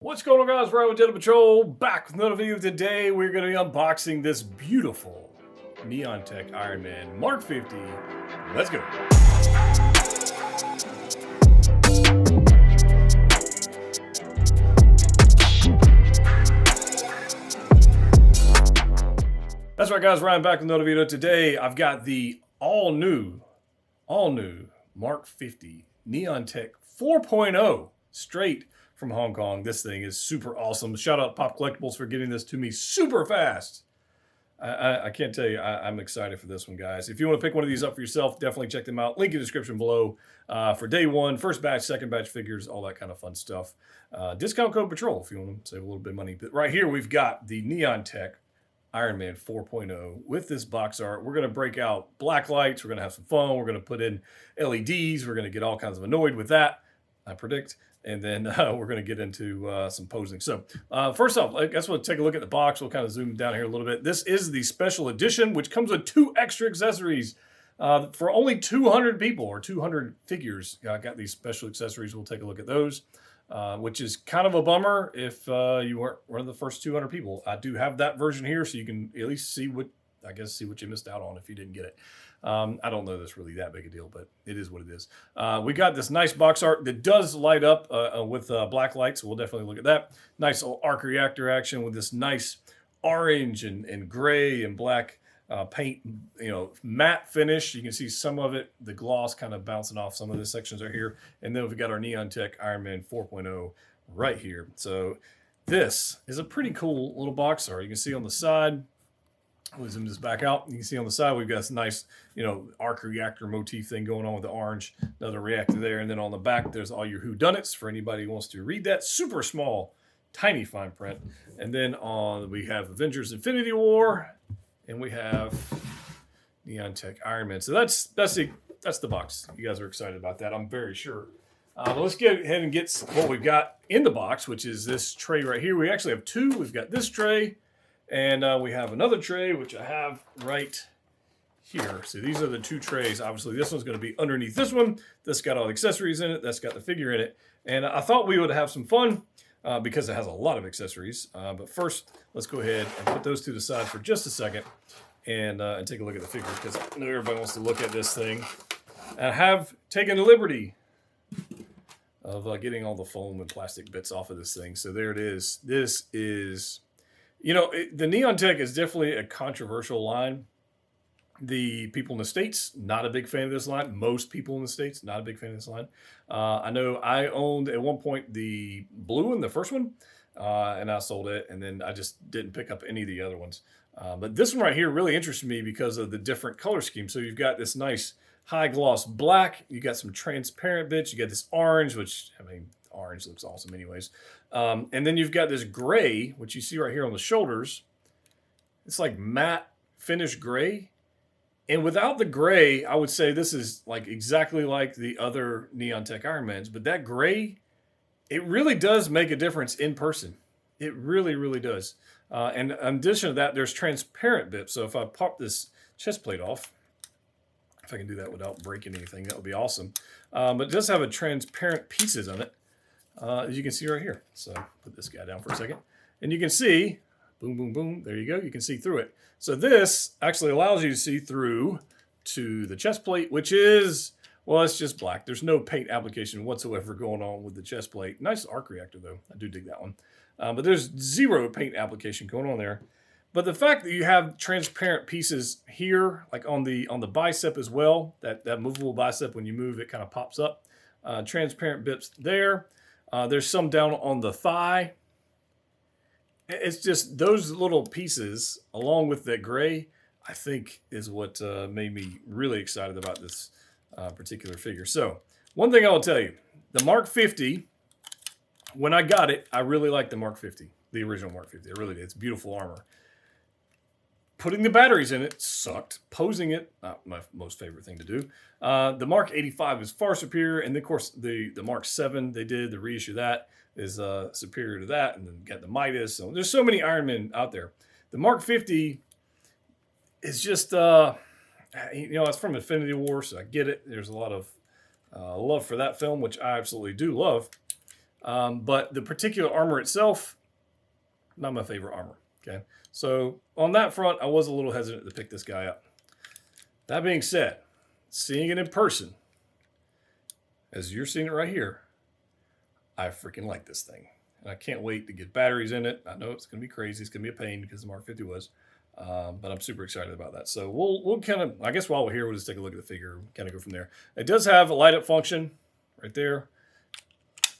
What's going on, guys? Right with Jedha Patrol, back with another video. Today we're going to be unboxing this beautiful Neon Tech Iron Man Mark 50. Let's go. That's right, guys. Ryan back with another video. Today I've got the all new Mark 50 Neon Tech 4.0 straight from Hong Kong. This thing is super awesome. Shout out Pop Collectibles for getting this to me super fast. I can't tell you, I'm excited for this one, guys. If you want to pick one of these up for yourself, definitely check them out. Link in the description below for day one, first batch, second batch figures, all that kind of fun stuff. Discount code Patrol if you want to save a little bit of money. But right here, we've got the Neon Tech Iron Man 4.0 with this box art. We're going to break out black lights. We're going to have some fun. We're going to put in LEDs. We're going to get all kinds of annoyed with that, I predict. And then we're going to get into some posing. So first off, I guess we'll take a look at the box. We'll kind of zoom down here a little bit. This is the special edition, which comes with 2 extra accessories for only 200 people or 200 figures. Got these special accessories. We'll take a look at those, which is kind of a bummer if you weren't one of the first 200 people. I do have that version here, so you can at least see what you missed out on if you didn't get it. I don't know that's really that big a deal, but it is what it is. We got this nice box art that does light up with black lights, so we'll definitely look at that. Nice little arc reactor action with this nice orange and gray and black paint, matte finish. You can see some of it, the gloss kind of bouncing off some of the sections right here. And then we've got our Neon Tech Iron Man 4.0 right here. So this is a pretty cool little box art. You can see on the side, we'll zoom this back out. You can see on the side, we've got this nice, arc reactor motif thing going on with the orange, another reactor there. And then on the back, there's all your whodunits for anybody who wants to read that. Super small, tiny fine print. And then we have Avengers Infinity War, and we have Neon Tech Iron Man. So that's the box. You guys are excited about that, I'm very sure. Let's get ahead and get what we've got in the box, which is this tray right here. We actually have 2. We've got this tray, and we have another tray, which I have right here. So these are the 2 trays. Obviously, this one's going to be underneath this one. This got all the accessories in it. That's got the figure in it. And I thought we would have some fun because it has a lot of accessories. But first, let's go ahead and put those to the side for just a second and take a look at the figure, because I know everybody wants to look at this thing. And I have taken the liberty of getting all the foam and plastic bits off of this thing. So there it is. This is... the Neon Tech is definitely a controversial line. The people in the States, not a big fan of this line. Most people in the States, not a big fan of this line. I know I owned, at one point, the blue one, the first one, and I sold it, and then I just didn't pick up any of the other ones. But this one right here really interested me because of the different color scheme. So you've got this nice high gloss black. You got some transparent bits. You got this orange, which, orange looks awesome anyways. And then you've got this gray, which you see right here on the shoulders. It's like matte finish gray. And without the gray, I would say this is exactly like the other Neon Tech Iron Mans. But that gray, it really does make a difference in person. It really, really does. And in addition to that, there's transparent bits. So if I pop this chest plate off, if I can do that without breaking anything, that would be awesome. But it does have a transparent pieces on it. As you can see right here. So put this guy down for a second. And you can see, boom, boom, boom, there you go. You can see through it. So this actually allows you to see through to the chest plate, which is, well, it's just black. There's no paint application whatsoever going on with the chest plate. Nice arc reactor, though. I do dig that one. But there's 0 paint application going on there. But the fact that you have transparent pieces here, like on the bicep as well, that movable bicep, when you move, it kind of pops up. Transparent bits there. There's some down on the thigh. It's just those little pieces, along with that gray, I think is what made me really excited about this particular figure. So, one thing I will tell you, the Mark 50, when I got it, I really liked the Mark 50, the original Mark 50. I really did. It's beautiful armor. Putting the batteries in it sucked. Posing it, not my most favorite thing to do. The Mark 85 is far superior. And, of course, the Mark 7 they did, the reissue of that, is superior to that. And then got the Midas. So there's so many Iron Men out there. The Mark 50 is just, it's from Infinity War, so I get it. There's a lot of love for that film, which I absolutely do love. But the particular armor itself, not my favorite armor. Okay, so on that front, I was a little hesitant to pick this guy up. That being said, seeing it in person, as you're seeing it right here, I freaking like this thing. And I can't wait to get batteries in it. I know it's going to be crazy. It's going to be a pain because the Mark 50 was. But I'm super excited about that. So we'll kind of, I guess while we're here, we'll just take a look at the figure, kind of go from there. It does have a light up function right there.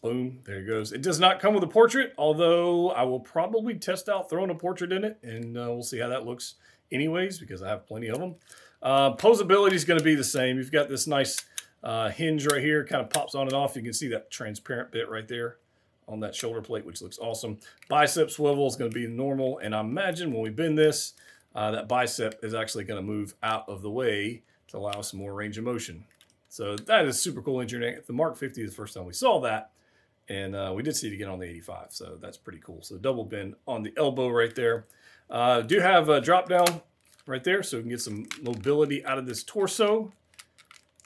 Boom, there it goes. It does not come with a portrait, although I will probably test out throwing a portrait in it, and we'll see how that looks anyways, because I have plenty of them. Posability is going to be the same. You've got this nice hinge right here, kind of pops on and off. You can see that transparent bit right there on that shoulder plate, which looks awesome. Bicep swivel is going to be normal, and I imagine when we bend this, that bicep is actually going to move out of the way to allow some more range of motion. So that is super cool engineering. The Mark 50 is the first time we saw that, and we did see it again on the 85, so that's pretty cool. So double bend on the elbow right there. Do have a drop down right there, so we can get some mobility out of this torso.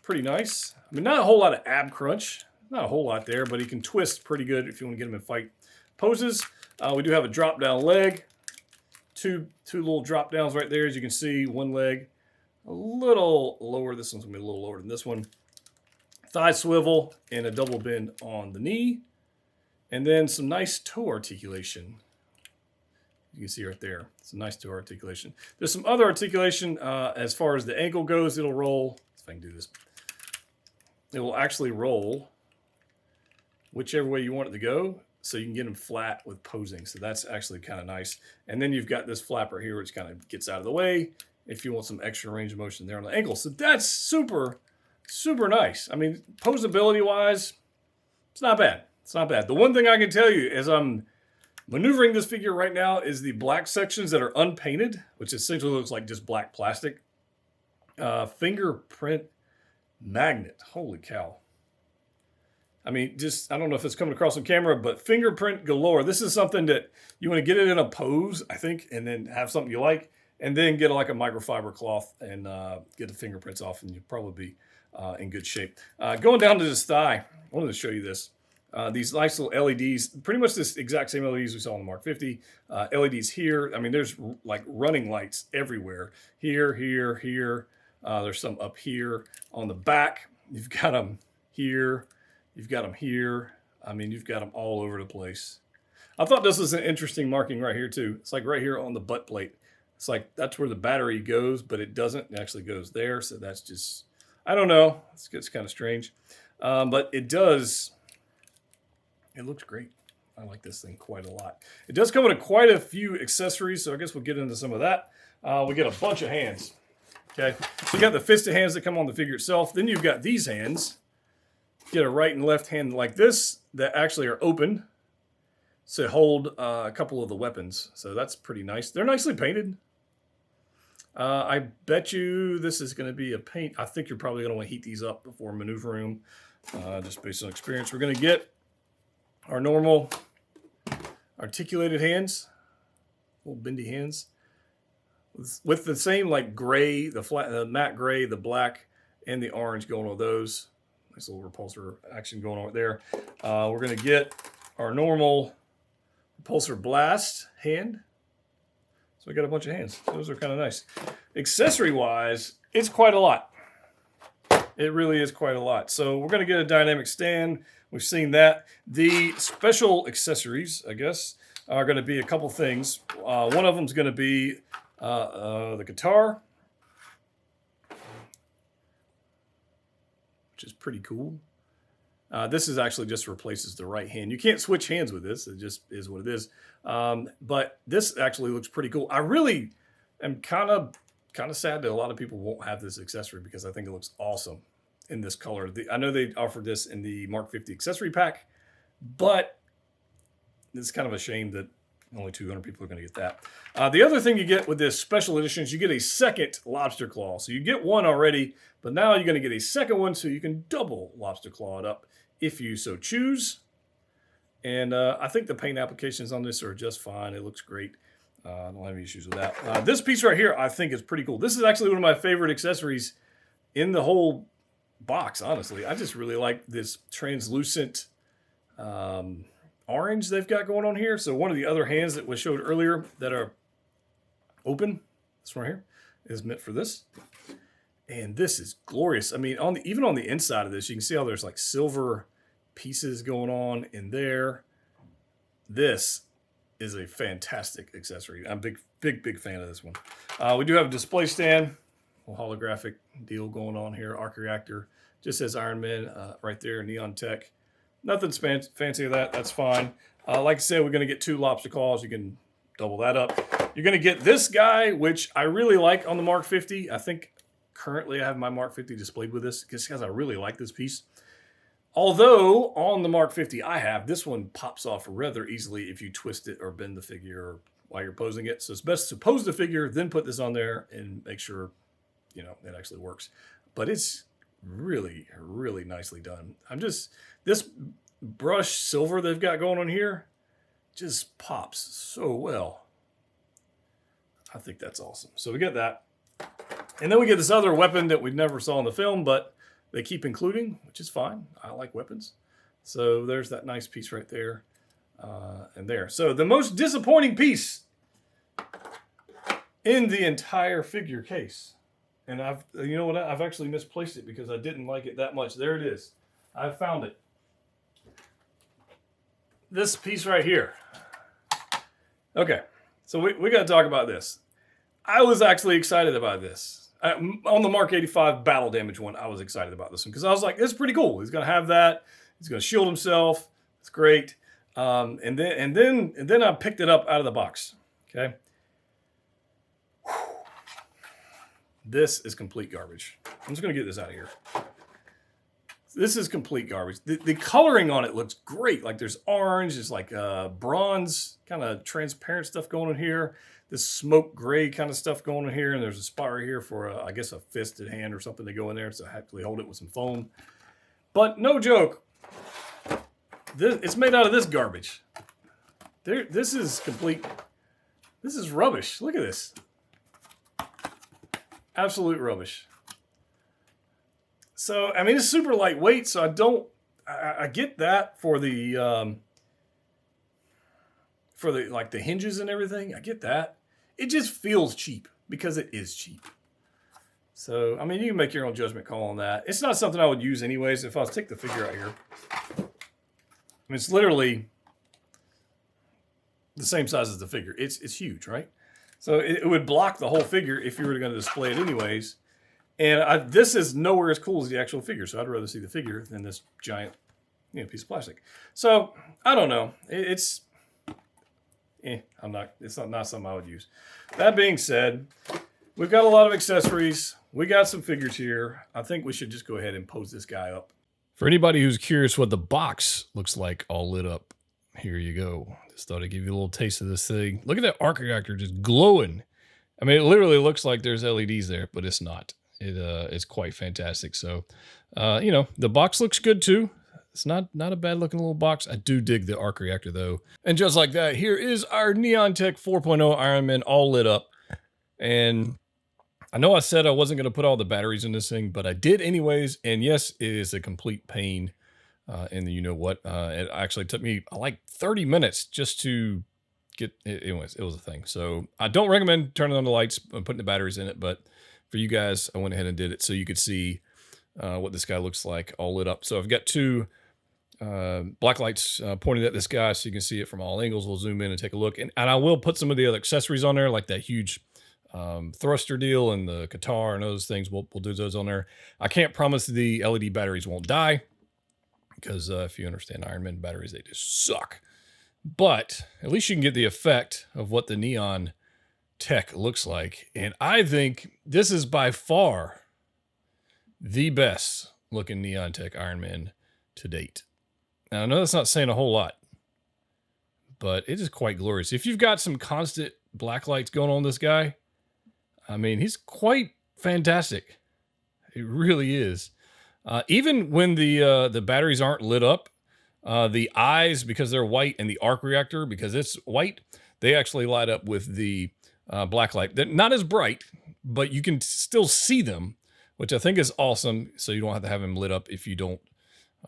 Pretty nice. I mean, not a whole lot of ab crunch. Not a whole lot there, but he can twist pretty good if you want to get him in fight poses. We do have a drop down leg. Two little drop downs right there. As you can see, one leg a little lower. This one's going to be a little lower than this one. Thigh swivel and a double bend on the knee. And then some nice toe articulation. You can see right there. It's a nice toe articulation. There's some other articulation as far as the ankle goes. It'll roll. If I can do this. It will actually roll whichever way you want it to go, so you can get them flat with posing. So that's actually kind of nice. And then you've got this flapper here, which kind of gets out of the way if you want some extra range of motion there on the ankle. So that's super, super nice. I mean, posability-wise, it's not bad. It's not bad. The one thing I can tell you as I'm maneuvering this figure right now is the black sections that are unpainted, which essentially looks like just black plastic. Fingerprint magnet. Holy cow. I mean, just, I don't know if it's coming across on camera, but fingerprint galore. This is something that you want to get it in a pose, I think, and then have something you like, and then get like a microfiber cloth and get the fingerprints off, and you'll probably be in good shape. Going down to this thigh, I wanted to show you this. These nice little LEDs, pretty much this exact same LEDs we saw on the Mark 50. LEDs here. I mean, there's like running lights everywhere. Here, here, here. There's some up here on the back. You've got them here. You've got them here. I mean, you've got them all over the place. I thought this was an interesting marking right here too. It's like right here on the butt plate. It's like that's where the battery goes, but it doesn't. It actually goes there. So that's just, I don't know. It's kind of strange. But it does, it looks great. I like this thing quite a lot. It does come with quite a few accessories, so I guess we'll get into some of that. We get a bunch of hands. Okay, so you got the fisted hands that come on the figure itself. Then you've got these hands. Get a right and left hand like this that actually are open to hold a couple of the weapons. So that's pretty nice. They're nicely painted. I bet you this is going to be a paint. I think you're probably going to want to heat these up before maneuvering them, just based on experience. We're going to get our normal articulated hands, little bendy hands, with the same like gray, the matte gray, the black, and the orange going on those. Nice little repulsor action going on right there. We're going to get our normal repulsor blast hand. So we got a bunch of hands. Those are kind of nice. Accessory-wise, it's quite a lot. It really is quite a lot. So we're going to get a dynamic stand. We've seen that. The special accessories, I guess, are going to be a couple things. One of them is going to be the guitar, which is pretty cool. This is actually just replaces the right hand. You can't switch hands with this. It just is what it is. But this actually looks pretty cool. I really am kind of sad that a lot of people won't have this accessory because I think it looks awesome in this color. I know they offered this in the Mark 50 accessory pack, but it's kind of a shame that only 200 people are going to get that. The other thing you get with this special edition is you get a second lobster claw. So you get one already, but now you're going to get a second one so you can double lobster claw it up if you so choose. And I think the paint applications on this are just fine. It looks great. I don't have any issues with that. This piece right here I think is pretty cool. This is actually one of my favorite accessories in the whole box, honestly. I just really like this translucent orange they've got going on here. So one of the other hands that was showed earlier that are open, this one here, is meant for this. And this is glorious. I mean, even on the inside of this, you can see how there's like silver pieces going on in there. This is a fantastic accessory. I'm a big fan of this one. We do have a display stand, a holographic deal going on here. Arc reactor, just says Iron Man right there, Neon Tech. Nothing fancy of that. That's fine. Like I said, we're going to get 2 lobster claws. You can double that up. You're going to get this guy, which I really like on the Mark 50. I think currently I have my Mark 50 displayed with this because I really like this piece. Although on the Mark 50 I have, this one pops off rather easily if you twist it or bend the figure while you're posing it. So it's best to pose the figure, then put this on there and make sure, you know, it actually works. But it's really, really nicely done. This brush silver they've got going on here just pops so well. I think that's awesome. So we get that. And then we get this other weapon that we never saw in the film, but they keep including, which is fine. I like weapons. So there's that nice piece right there and there. So the most disappointing piece in the entire figure case. And you know what? I've actually misplaced it because I didn't like it that much. There it is. I found it. This piece right here. Okay. So we got to talk about this. I was actually excited about this. On the Mark 85 battle damage one, I was excited about this one because I was like, "It's pretty cool. He's gonna have that. He's gonna shield himself. It's great." And then I picked it up out of the box. Okay, this is complete garbage. I'm just gonna get this out of here. This is complete garbage. The coloring on it looks great. Like there's orange, there's like bronze, kind of transparent stuff going on here. This smoke gray kind of stuff going on here. And there's a spot right here for, I guess, a fisted hand or something to go in there. So I actually hold it with some foam. But no joke, it's made out of this garbage. This is complete. This is rubbish. Look at this. Absolute rubbish. So, I mean, it's super lightweight, so I get that for the like the hinges and everything. I get that. It just feels cheap because it is cheap. So, I mean, you can make your own judgment call on that. It's not something I would use anyways. If I was to take the figure out here, I mean, it's literally the same size as the figure. It's huge, right? So it would block the whole figure if you were going to display it anyways. And this is nowhere as cool as the actual figure, so I'd rather see the figure than this giant, piece of plastic. So I don't know. It's not something I would use. That being said, we've got a lot of accessories. We got some figures here. I think we should just go ahead and pose this guy up. For anybody who's curious what the box looks like all lit up, here you go. Just thought I'd give you a little taste of this thing. Look at that arc reactor just glowing. I mean, it literally looks like there's LEDs there, but it's not. It's quite fantastic. So, the box looks good too. It's not a bad looking little box. I do dig the arc reactor though. And just like that, here is our Neon Tech 4.0 Iron Man all lit up. And I know I said I wasn't going to put all the batteries in this thing, but I did anyways. And yes, it is a complete pain in the you-know-what. It actually took me like 30 minutes just to get it. It was a thing. So I don't recommend turning on the lights and putting the batteries in it, but for you guys, I went ahead and did it so you could see what this guy looks like all lit up. So I've got 2 black lights pointed at this guy so you can see it from all angles. We'll zoom in and take a look. And I will put some of the other accessories on there, like that huge thruster deal and the guitar and those things. We'll do those on there. I can't promise the LED batteries won't die because if you understand Iron Man batteries, they just suck. But at least you can get the effect of what the Neon Tech looks like. And I think this is by far the best looking Neon Tech Iron Man to date. Now, I know that's not saying a whole lot, but it is quite glorious. If you've got some constant black lights going on this guy, I mean, he's quite fantastic. It really is. Even when the batteries aren't lit up, the eyes, because they're white, and the arc reactor, because it's white, they actually light up with the black light. They're not as bright, but you can still see them, which I think is awesome. So you don't have to have them lit up if you don't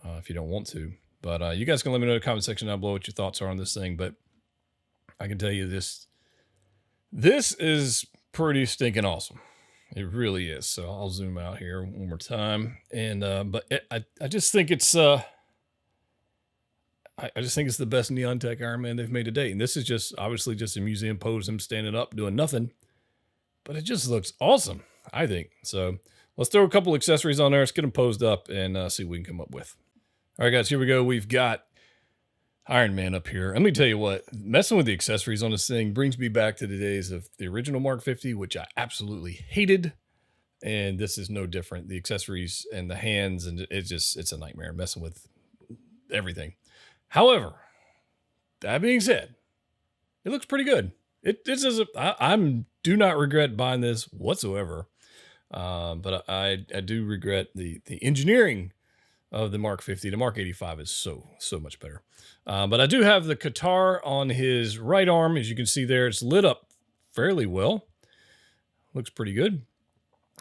want to. But you guys can let me know in the comment section down below what your thoughts are on this thing. But I can tell you this is pretty stinking awesome. It really is. So I'll zoom out here one more time. And I just think it's I just think it's the best Neon Tech Iron Man they've made to date. And this is just obviously just a museum pose, him standing up doing nothing. But it just looks awesome, I think. So let's throw a couple accessories on there. Let's get them posed up and see what we can come up with. All right, guys, here we go. We've got Iron Man up here. Let me tell you what, messing with the accessories on this thing brings me back to the days of the original Mark 50, which I absolutely hated. And this is no different. The accessories and the hands, and it's a nightmare messing with everything. However, that being said, it looks pretty good. I do not regret buying this whatsoever. But I do regret the engineering of the Mark 50. The Mark 85 is so much better. But I do have the Qatar on his right arm. As you can see there, it's lit up fairly well. Looks pretty good.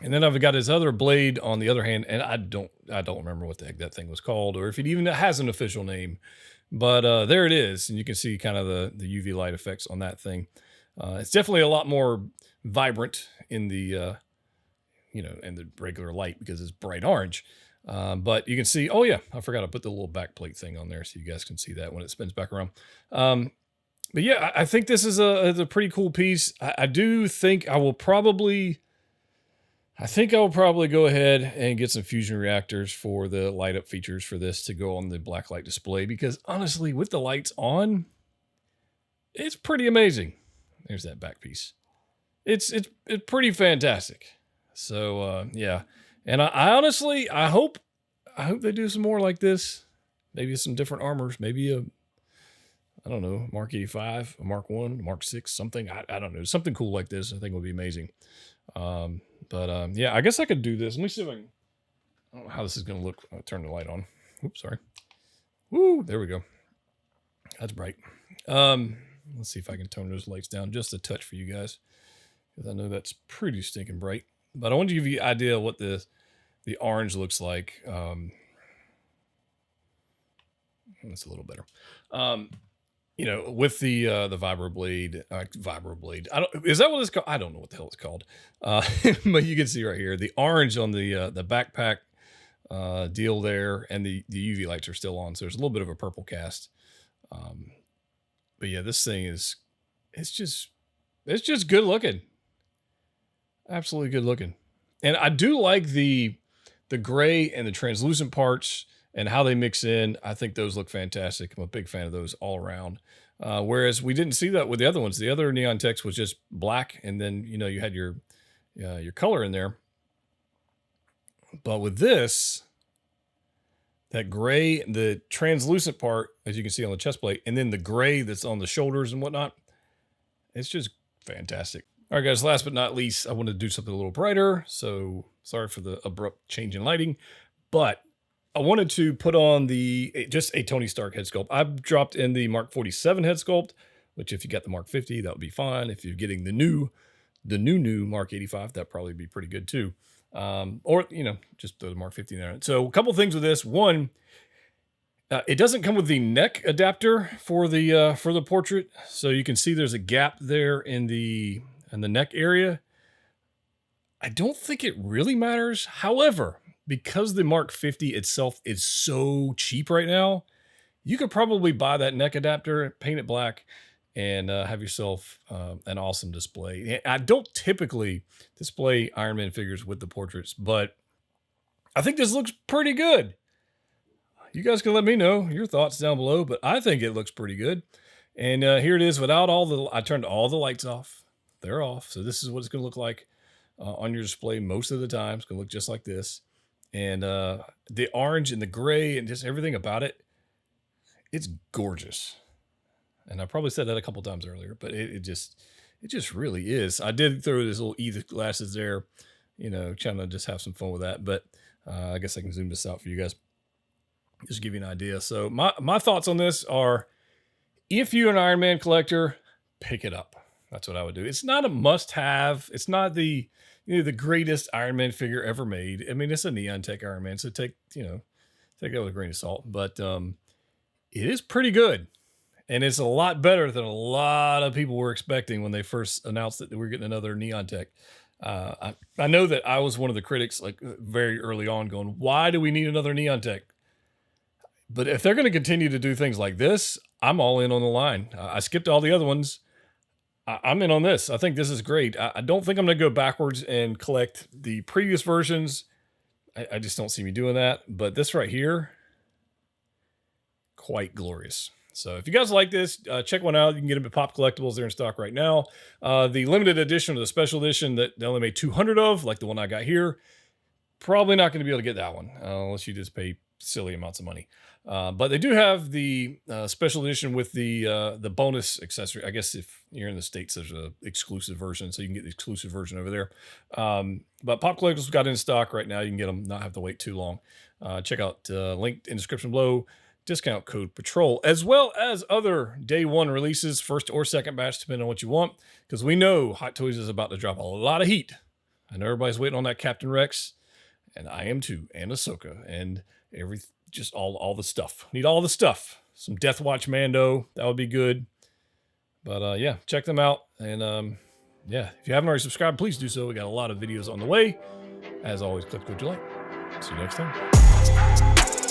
And then I've got his other blade on the other hand, and I don't remember what the heck that thing was called, or if it even has an official name. But there it is, and you can see kind of the UV light effects on that thing. It's definitely a lot more vibrant in the in the regular light because it's bright orange. But you can see, oh yeah, I forgot to put the little back plate thing on there so you guys can see that when it spins back around. But yeah, I think this is a pretty cool piece. I do think I will probably go ahead and get some fusion reactors for the light up features for this to go on the blacklight display, because honestly, with the lights on, it's pretty amazing. There's that back piece. It's pretty fantastic. So yeah, and I honestly hope they do some more like this. Maybe some different armors. Maybe I don't know, Mark 85, a Mark 1, Mark 6, something. I don't know, something cool like this. I think would be amazing. Yeah, I guess I could do this. Let me see if I don't know how this is going to look. I'll turn the light on. Oops, sorry. Woo, there we go. That's bright. Let's see if I can tone those lights down just a touch for you guys, because I know that's pretty stinking bright. But I want to give you an idea of what the orange looks like. That's a little better. With the vibroblade, is that what it's called? I don't know what the hell it's called. But you can see right here, the orange on the backpack deal there, and the UV lights are still on. So there's a little bit of a purple cast. But yeah, this thing it's just good looking. Absolutely good looking. And I do like the gray and the translucent parts and how they mix in. I think those look fantastic. I'm a big fan of those all around. Whereas we didn't see that with the other ones. The other Neon Techs was just black, and then you had your color in there. But with this, that gray, the translucent part, as you can see on the chest plate, and then the gray that's on the shoulders and whatnot, it's just fantastic. All right, guys, last but not least, I wanted to do something a little brighter. So sorry for the abrupt change in lighting, but I wanted to put on just a Tony Stark head sculpt. I've dropped in the Mark 47 head sculpt, which if you got the Mark 50, that would be fine. If you're getting the new Mark 85, that'd probably be pretty good too. Or just the Mark 50 there. So a couple things with this. One, it doesn't come with the neck adapter for the portrait. So you can see there's a gap there in the neck area. I don't think it really matters. However, because the Mark 50 itself is so cheap right now, you could probably buy that neck adapter, paint it black, and have yourself an awesome display. I don't typically display Iron Man figures with the portraits, but I think this looks pretty good. You guys can let me know your thoughts down below, but I think it looks pretty good. And here it is without I turned all the lights off. They're off. So this is what it's going to look like on your display most of the time. It's going to look just like this. And the orange and the gray and just everything about it, it's gorgeous. And I probably said that a couple times earlier, but it just really is. I did throw this little Edith glasses there, trying to just have some fun with that. But I guess I can zoom this out for you guys, just to give you an idea. So my thoughts on this are, if you're an Iron Man collector, pick it up. That's what I would do. It's not a must-have. It's not the greatest Iron Man figure ever made. I mean, it's a Neon Tech Iron Man, so take it with a grain of salt. But it is pretty good. And it's a lot better than a lot of people were expecting when they first announced that we're getting another Neon Tech. I know that I was one of the critics, like very early on, going, why do we need another Neon Tech? But if they're going to continue to do things like this, I'm all in on the line. I skipped all the other ones. I'm in on this. I think this is great. I don't think I'm going to go backwards and collect the previous versions. I just don't see me doing that. But this right here, quite glorious. So if you guys like this, check one out. You can get them at Pop Collectibles. They're in stock right now. The limited edition or the special edition that they only made 200 of, like the one I got here, probably not going to be able to get that one unless you just pay silly amounts of money. But they do have the special edition with the bonus accessory. I guess if you're in the States, there's an exclusive version, so you can get the exclusive version over there. But Pop Collectibles got it in stock right now. You can get them, not have to wait too long. Check out link in description below. Discount code Patrol, as well as other day one releases, first or second batch, depending on what you want, because we know Hot Toys is about to drop a lot of heat. I know everybody's waiting on that Captain Rex, and I am too, and Ahsoka, and just all the stuff. Need all the stuff. Some Death Watch Mando, that would be good. But yeah, check them out, and yeah, if you haven't already subscribed, please do so. We got a lot of videos on the way. As always, click what you like. See you next time.